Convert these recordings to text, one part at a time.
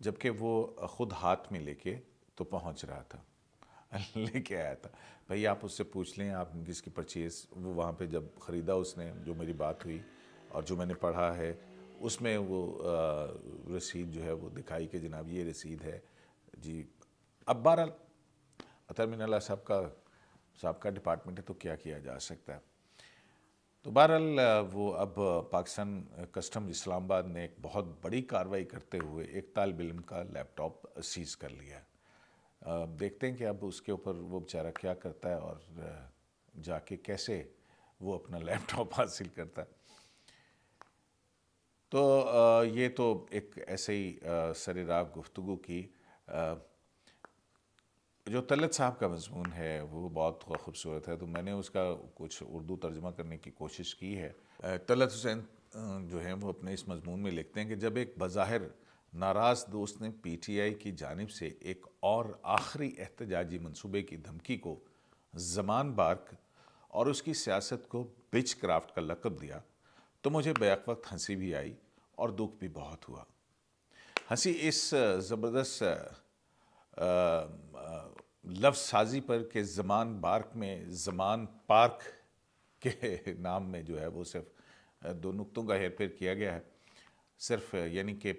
جبکہ وہ خود ہاتھ میں لے کے تو پہنچ رہا تھا، لے کے آیا تھا۔ بھائی آپ اس سے پوچھ لیں، آپ کس کی پرچیز، وہ وہاں پہ جب خریدا اس نے، جو میری بات ہوئی اور جو میں نے پڑھا ہے اس میں وہ رسید جو ہے وہ دکھائی کہ جناب یہ رسید ہے جی۔ اب بہرحال اطہر من اللہ صاحب کا ڈپارٹمنٹ ہے تو کیا کیا جا سکتا ہے۔ تو بہرحال وہ اب پاکستان کسٹم اسلام آباد نے ایک بہت بڑی کارروائی کرتے ہوئے ایک طالب علم کا لیپ ٹاپ سیز کر لیا ہے۔ دیکھتے ہیں کہ اب اس کے اوپر وہ بیچارہ کیا کرتا ہے اور جا کے کیسے وہ اپنا لیپ ٹاپ حاصل کرتا ہے۔ تو یہ تو ایک ایسے ہی سر راہ گفتگو کی۔ جو طلعت صاحب کا مضمون ہے وہ بہت خوبصورت ہے، تو میں نے اس کا کچھ اردو ترجمہ کرنے کی کوشش کی ہے۔ طلعت حسین جو ہیں وہ اپنے اس مضمون میں لکھتے ہیں کہ جب ایک بظاہر ناراض دوست نے پی ٹی آئی کی جانب سے ایک اور آخری احتجاجی منصوبے کی دھمکی کو زمان بارک اور اس کی سیاست کو بچ کرافٹ کا لقب دیا تو مجھے بیک وقت ہنسی بھی آئی اور دکھ بھی بہت ہوا۔ ہنسی اس زبردست لفظ سازی پر کہ زمان بارک میں زمان پارک کے نام میں جو ہے وہ صرف دو نقطوں کا ہیر پھیر کیا گیا ہے، صرف یعنی کہ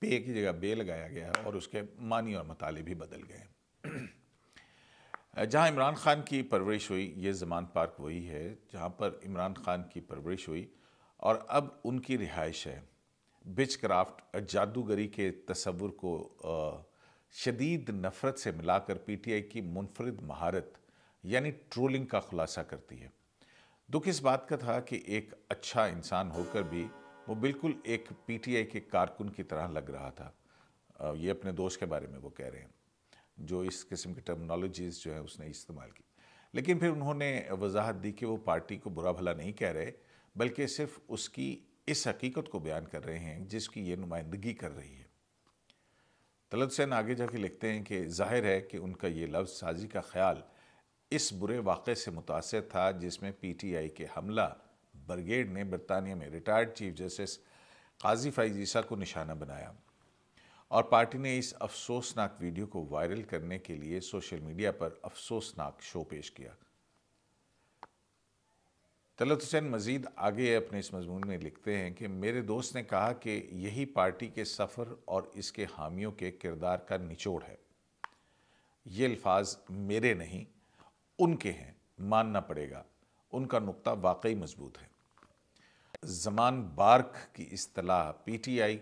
پے کی جگہ بے لگایا گیا ہے اور اس کے معنی اور مطالب بھی بدل گئے ہیں۔ جہاں عمران خان کی پرورش ہوئی، یہ زمان پارک وہی ہے جہاں پر عمران خان کی پرورش ہوئی اور اب ان کی رہائش ہے۔ بچ کرافٹ جادوگری کے تصور کو شدید نفرت سے ملا کر پی ٹی آئی کی منفرد مہارت یعنی ٹرولنگ کا خلاصہ کرتی ہے۔ دکھ اس بات کا تھا کہ ایک اچھا انسان ہو کر بھی وہ بالکل ایک پی ٹی آئی کے کارکن کی طرح لگ رہا تھا۔ یہ اپنے دوست کے بارے میں وہ کہہ رہے ہیں جو اس قسم کی ٹرمنالوجیز جو ہے اس نے استعمال کی، لیکن پھر انہوں نے وضاحت دی کہ وہ پارٹی کو برا بھلا نہیں کہہ رہے بلکہ صرف اس کی اس حقیقت کو بیان کر رہے ہیں جس کی یہ نمائندگی کر رہی ہے۔ طلعت حسین آگے جا کے لکھتے ہیں کہ ظاہر ہے کہ ان کا یہ لفظ سازی کا خیال اس برے واقعے سے متاثر تھا جس میں پی ٹی آئی کے حملہ برگیڈ نے برطانیہ میں ریٹائرڈ چیف جسٹس قاضی فائز عیسیٰ کو نشانہ بنایا اور پارٹی نے اس افسوسناک ویڈیو کو وائرل کرنے کے لیے سوشل میڈیا پر افسوسناک شو پیش کیا۔ طلعت حسین مزید آگے اپنے اس مضمون میں لکھتے ہیں کہ میرے دوست نے کہا کہ یہی پارٹی کے سفر اور اس کے حامیوں کے کردار کا نچوڑ ہے۔ یہ الفاظ میرے نہیں ان کے ہیں، ماننا پڑے گا، ان کا نقطہ واقعی مضبوط ہے۔ زمان بارک کی اصطلاح پی ٹی آئی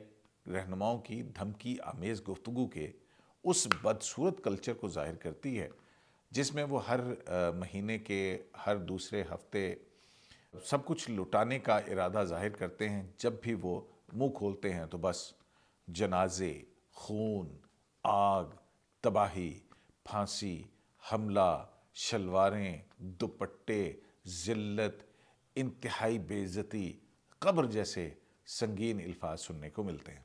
رہنماؤں کی دھمکی آمیز گفتگو کے اس بدصورت کلچر کو ظاہر کرتی ہے جس میں وہ ہر مہینے کے ہر دوسرے ہفتے سب کچھ لٹانے کا ارادہ ظاہر کرتے ہیں۔ جب بھی وہ منہ کھولتے ہیں تو بس جنازے، خون، آگ، تباہی، پھانسی، حملہ، شلواریں، دوپٹے، ذلت، انتہائی بے عزتی، قبر جیسے سنگین الفاظ سننے کو ملتے ہیں۔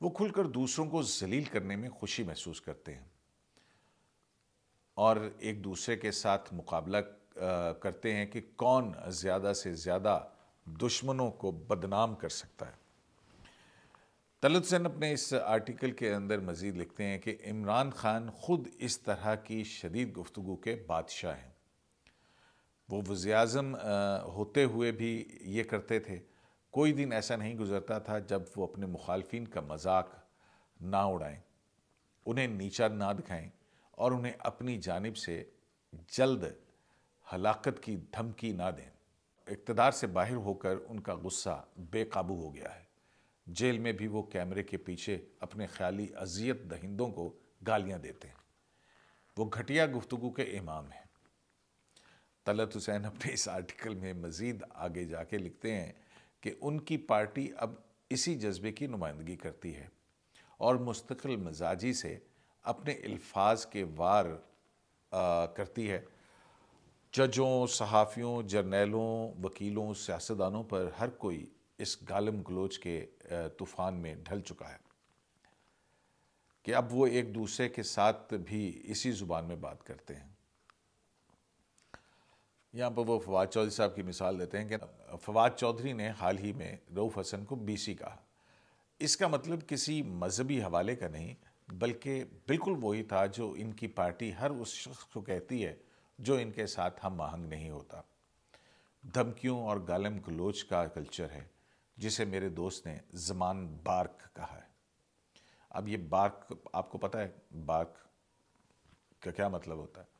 وہ کھل کر دوسروں کو ذلیل کرنے میں خوشی محسوس کرتے ہیں اور ایک دوسرے کے ساتھ مقابلہ کرتے ہیں کہ کون زیادہ سے زیادہ دشمنوں کو بدنام کر سکتا ہے۔ طلعت حسین اپنے اس آرٹیکل کے اندر مزید لکھتے ہیں کہ عمران خان خود اس طرح کی شدید گفتگو کے بادشاہ ہیں۔ وہ وزیر اعظم ہوتے ہوئے بھی یہ کرتے تھے۔ کوئی دن ایسا نہیں گزرتا تھا جب وہ اپنے مخالفین کا مذاق نہ اڑائیں، انہیں نیچا نہ دکھائیں اور انہیں اپنی جانب سے جلد ہلاکت کی دھمکی نہ دیں۔ اقتدار سے باہر ہو کر ان کا غصہ بے قابو ہو گیا ہے۔ جیل میں بھی وہ کیمرے کے پیچھے اپنے خیالی اذیت دہندوں کو گالیاں دیتے ہیں۔ وہ گھٹیا گفتگو کے امام ہیں۔ طلعت حسین اپنے اس آرٹیکل میں مزید آگے جا کے لکھتے ہیں کہ ان کی پارٹی اب اسی جذبے کی نمائندگی کرتی ہے اور مستقل مزاجی سے اپنے الفاظ کے وار کرتی ہے۔ ججوں، صحافیوں، جرنیلوں، وکیلوں، سیاستدانوں پر ہر کوئی اس گالم گلوچ کے طوفان میں ڈھل چکا ہے کہ اب وہ ایک دوسرے کے ساتھ بھی اسی زبان میں بات کرتے ہیں۔ یہاں پر وہ فواد چودھری صاحب کی مثال دیتے ہیں کہ فواد چودھری نے حال ہی میں رؤوف حسن کو بی سی کہا۔ اس کا مطلب کسی مذہبی حوالے کا نہیں، بلکہ بالکل وہی تھا جو ان کی پارٹی ہر اس شخص کو کہتی ہے جو ان کے ساتھ ہم آہنگ نہیں ہوتا۔ دھمکیوں اور گالم گلوچ کا کلچر ہے، جسے میرے دوست نے زمان بارک کہا ہے۔ اب یہ بارک آپ کو پتہ ہے بارک کا کیا مطلب ہوتا ہے؟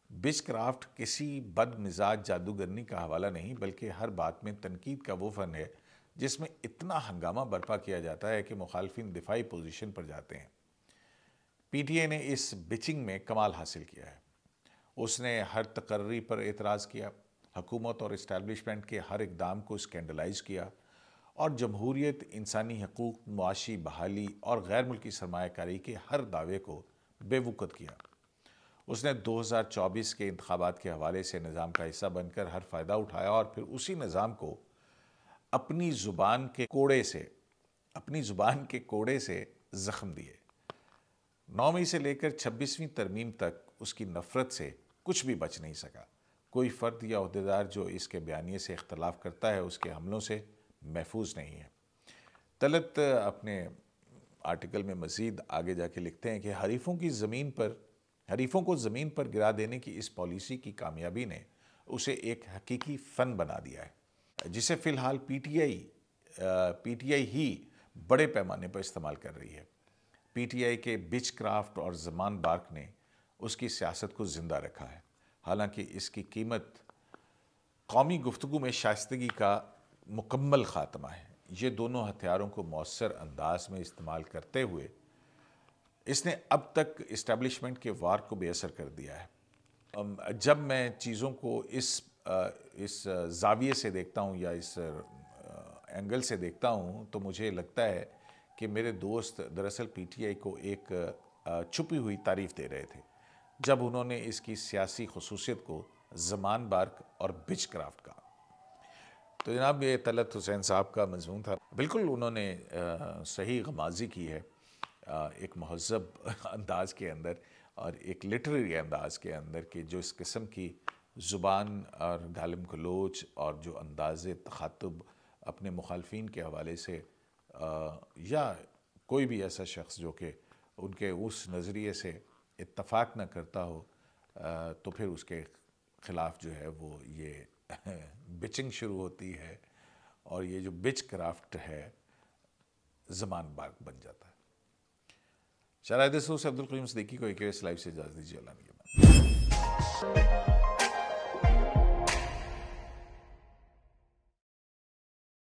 بچ کرافٹ کسی بد مزاج جادوگرنی کا حوالہ نہیں، بلکہ ہر بات میں تنقید کا وہ فن ہے جس میں اتنا ہنگامہ برپا کیا جاتا ہے کہ مخالفین دفاعی پوزیشن پر جاتے ہیں۔ پی ٹی آئی نے اس بچنگ میں کمال حاصل کیا ہے۔ اس نے ہر تقرری پر اعتراض کیا، حکومت اور اسٹیبلشمنٹ کے ہر اقدام کو اسکینڈلائز کیا، اور جمہوریت، انسانی حقوق، معاشی بحالی اور غیر ملکی سرمایہ کاری کے ہر دعوے کو بے وقت کیا۔ اس نے 2024 کے انتخابات کے حوالے سے نظام کا حصہ بن کر ہر فائدہ اٹھایا اور پھر اسی نظام کو اپنی زبان کے کوڑے سے زخم دیے۔ 9ویں سے لے کر 26ویں ترمیم تک اس کی نفرت سے کچھ بھی بچ نہیں سکا۔ کوئی فرد یا عہدیدار جو اس کے بیانیے سے اختلاف کرتا ہے اس کے حملوں سے محفوظ نہیں ہے۔ طلعت اپنے آرٹیکل میں مزید آگے جا کے لکھتے ہیں کہ حریفوں کو زمین پر گرا دینے کی اس پالیسی کی کامیابی نے اسے ایک حقیقی فن بنا دیا ہے، جسے فی الحال پی ٹی آئی ہی بڑے پیمانے پر استعمال کر رہی ہے۔ پی ٹی آئی کے بچ کرافٹ اور زمان بارک نے اس کی سیاست کو زندہ رکھا ہے، حالانکہ اس کی قیمت قومی گفتگو میں شائستگی کا مکمل خاتمہ ہے۔ یہ دونوں ہتھیاروں کو مؤثر انداز میں استعمال کرتے ہوئے اس نے اب تک اسٹیبلشمنٹ کے وار کو بے اثر کر دیا ہے۔ جب میں چیزوں کو اس زاویے سے دیکھتا ہوں یا اس اینگل سے دیکھتا ہوں تو مجھے لگتا ہے کہ میرے دوست دراصل پی ٹی آئی کو ایک چھپی ہوئی تعریف دے رہے تھے جب انہوں نے اس کی سیاسی خصوصیت کو زمان بارک اور بچ کرافٹ کہا۔ تو جناب یہ طلعت حسین صاحب کا مضمون تھا۔ بالکل انہوں نے صحیح غمازی کی ہے ایک مہذب انداز کے اندر اور ایک لٹریری انداز کے اندر، کہ جو اس قسم کی زبان اور گالم گلوچ اور جو انداز تخاطب اپنے مخالفین کے حوالے سے یا کوئی بھی ایسا شخص جو کہ ان کے اس نظریے سے اتفاق نہ کرتا ہو تو پھر اس کے خلاف جو ہے وہ یہ بچنگ شروع ہوتی ہے، اور یہ جو بچ کرافٹ ہے زمان بارک بن جاتا ہے۔ شرائط سے عبدالقیوم صدیقی کو ایک لائف سے اجازت دیجیے۔ اللہ نگہبان۔